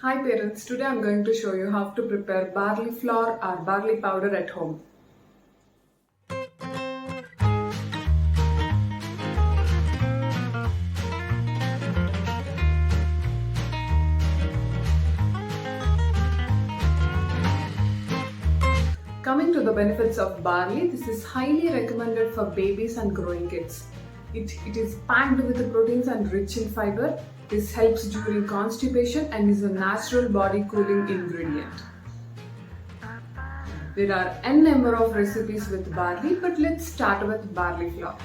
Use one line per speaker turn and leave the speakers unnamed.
Hi parents, today I'm going to show you how to prepare barley flour or barley powder at home. Coming to the benefits of barley, this is highly recommended for babies and growing kids. It is packed with proteins and rich in fiber. This helps during constipation and is a natural body cooling ingredient. There are n number of recipes with barley, but let's start with barley flour.